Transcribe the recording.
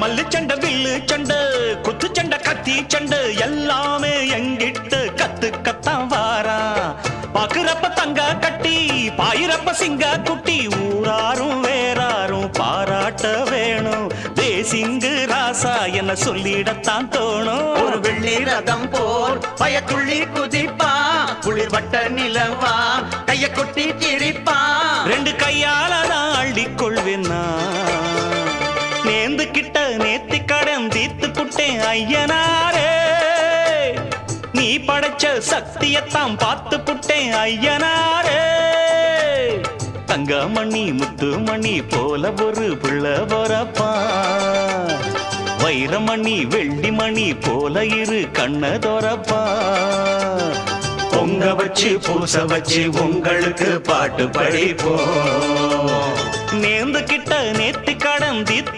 மல்லு சண்டை வில்லு சண்டை குத்து சண்டை கத்தி சண்டை எல்லாமே எங்கிட்ட கத்துக்கத்தான் வாரா. பாக்குறப்ப தங்க கட்டி பாயிரப்ப சிங்க குட்டி ஊராரும் வேறாரும் பாராட்ட வேணும். தேசிங்கு ராசா என்ன சொல்லிடத்தான் தோணும். ஒரு வெள்ளி ரதம் போர் பயத்துள்ளி குதிப்பா குளிர் வட்ட நிலவா கைய கொட்டி திரிப்பா. ரெண்டு கையால தான் அள்ளிக்கொள்வேன்னா நேந்து கிட்ட நேத்தி கடன் தீத்து புட்டேன் ஐயனாரே. நீ படைச்ச சக்தியத்தான் பார்த்து புட்டேன் ஐயனாரே. தங்கமணி முத்துமணி போல ஒரு பிள்ளை வரப்பா. வைரமணி வெள்ளிமணி போல இரு கண்ண தோறப்பா. பொங்க வச்சு பூச வச்சு உங்களுக்கு பாட்டு படிப்போம். நேந்து கிட்ட நேத்தி கடன் தீத்து